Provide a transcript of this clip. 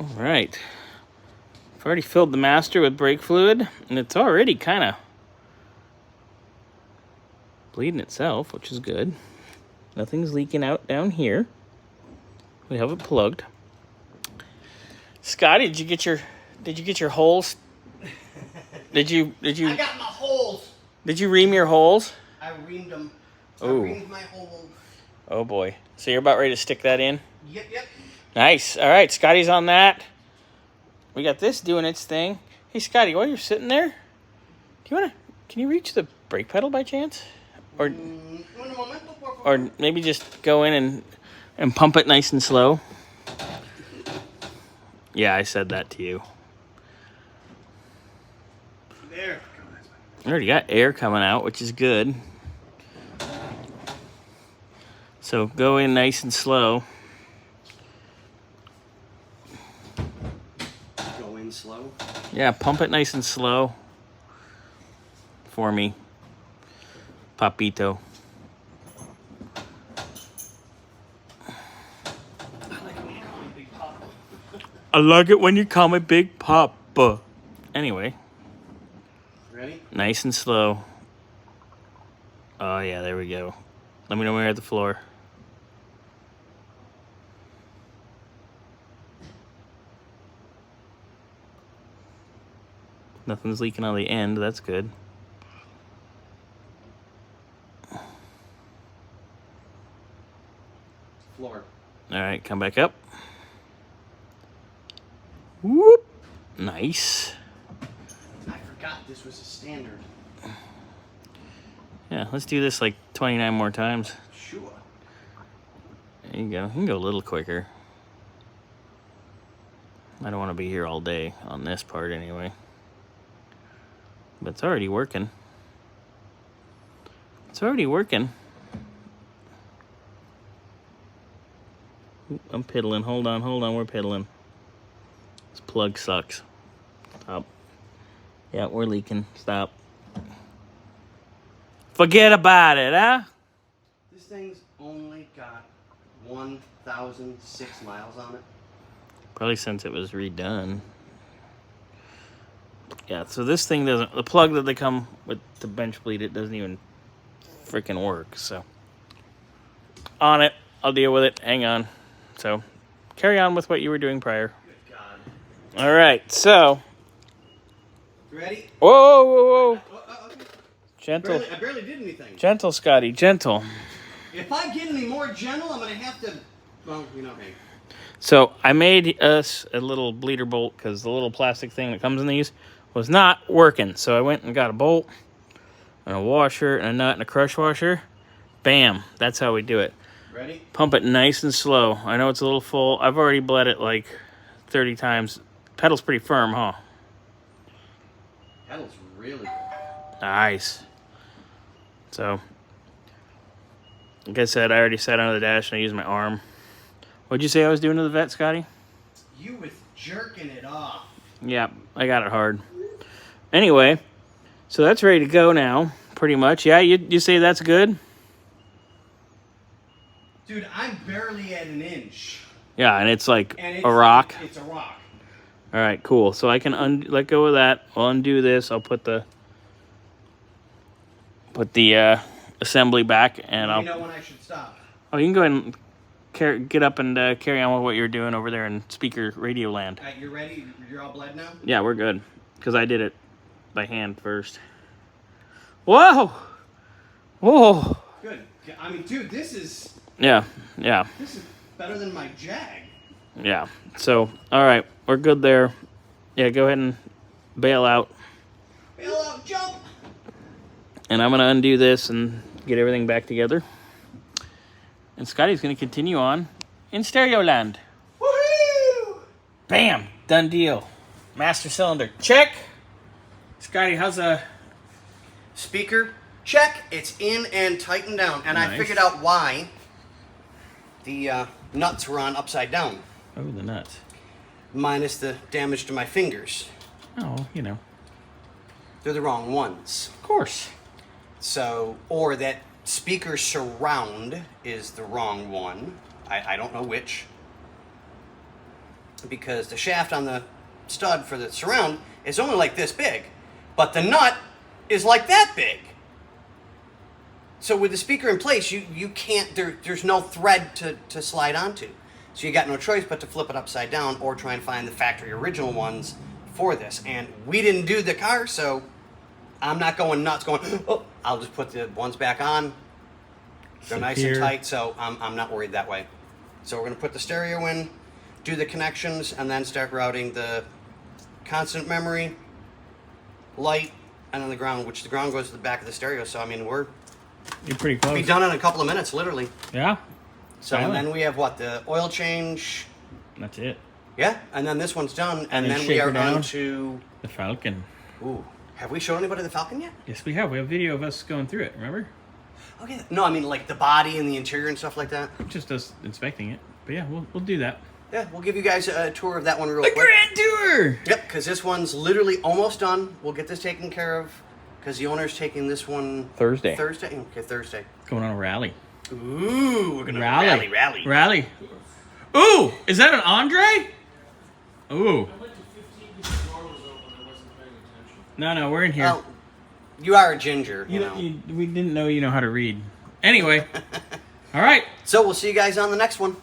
All right. I've already filled the master with brake fluid, and it's already kind of bleeding itself, which is good. Nothing's leaking out down here. We have it plugged. Scotty, did you get your holes? Did you? I got my holes. Did you ream your holes? I reamed them. Oh. I reamed my holes. Oh boy. So you're about ready to stick that in? Yep. Nice. All right, Scotty's on that. We got this doing its thing. Hey, Scotty, while you're sitting there, can you reach the brake pedal by chance? Or maybe just go in and pump it nice and slow? Yeah, I said that to you. There. I already got air coming out, which is good. So go in nice and slow. Go in slow? Yeah, pump it nice and slow for me, Papito. I like it when you call me Big Papa. Anyway. Ready? Nice and slow. Oh, yeah, there we go. Let me know when you're at the floor. Nothing's leaking on the end. That's good. Floor. All right, come back up. Whoop. Nice. I forgot this was a standard. Yeah, let's do this like 29 more times. Sure. There you go. You can go a little quicker. I don't want to be here all day on this part anyway. But it's already working. It's already working. Ooh, I'm piddling. Hold on. We're piddling. This plug sucks. Stop. Yeah, we're leaking. Stop. Forget about it, huh? This thing's only got 1,006 miles on it. Probably since it was redone. Yeah, so this thing doesn't... The plug that they come with to bench bleed, it doesn't even freaking work, so... On it. I'll deal with it. Hang on. So, carry on with what you were doing prior. Good God. All right, so... You ready? Whoa. Gentle. I barely did anything. Gentle, Scotty. Gentle. If I get any more gentle, I'm going to have to... Well, you know me. So, I made us a little bleeder bolt because the little plastic thing that comes in these was not working. So, I went and got a bolt and a washer and a nut and a crush washer. Bam. That's how we do it. Ready? Pump it nice and slow. I know it's a little full. I've already bled it like 30 times. Pedal's pretty firm, huh? Pedal's really good. Nice. So, like I said, I already sat under the dash and I used my arm. What'd you say I was doing to the vet, Scotty? You was jerking it off. Yeah, I got it hard. Anyway, so that's ready to go now, pretty much. Yeah, you say that's good? Dude, I'm barely at an inch. Yeah, and it's like a rock. It's a rock. All right, cool. So I can let go of that. I'll undo this. I'll put the assembly back, and Let me know when I should stop. Oh, you can go ahead and get up and carry on with what you're doing over there in speaker radio land. All right, you ready? You're all bled now? Yeah, we're good. Because I did it by hand first. Whoa! Whoa! Good. I mean, dude, this is... Yeah. This is better than my Jag. Yeah. So, all right. We're good there. Yeah, go ahead and bail out. Bail out, jump! And I'm going to undo this and get everything back together. And Scotty's going to continue on in stereo land. Woohoo! Bam! Done deal. Master cylinder. Check! Scotty, how's a... Speaker, check. It's in and tightened down. And Nice. I figured out why the nuts were on upside down. Oh, the nuts. Minus the damage to my fingers. Oh, you know. They're the wrong ones. Of course. So, or that speaker surround is the wrong one. I don't know which. because the shaft on the stud for the surround is only like this big, but the nut is like that big. So with the speaker in place, you can't, there's no thread to slide onto. So you got no choice but to flip it upside down or try and find the factory original ones for this. And we didn't do the car, so I'm not going nuts going, oh, I'll just put the ones back on. They're nice and tight, so I'm not worried that way. So we're going to put the stereo in, do the connections, and then start routing the constant memory, light, and then the ground, which the ground goes to the back of the stereo. So, I mean, you're pretty close. Be done in a couple of minutes, literally. Yeah. So, and then we have what? The oil change. That's it. Yeah, and then this one's done, and then we shaper are down on to the Falcon. Ooh, have we shown anybody the Falcon yet? Yes, we have. We have video of us going through it. Remember? Okay. No, I mean like the body and the interior and stuff like that. Just us inspecting it. But yeah, we'll do that. Yeah, we'll give you guys a tour of that one real The quick. grand tour. Yep, because this one's literally almost done. We'll get this taken care of because the owner's taking this one Thursday. Okay, Thursday. Going on a rally. Ooh, we're gonna rally. Rally. Ooh, is that an Andre? Ooh. No, we're in here. Well, you are a ginger, you know. We didn't know you know how to read. Anyway. All right. So we'll see you guys on the next one.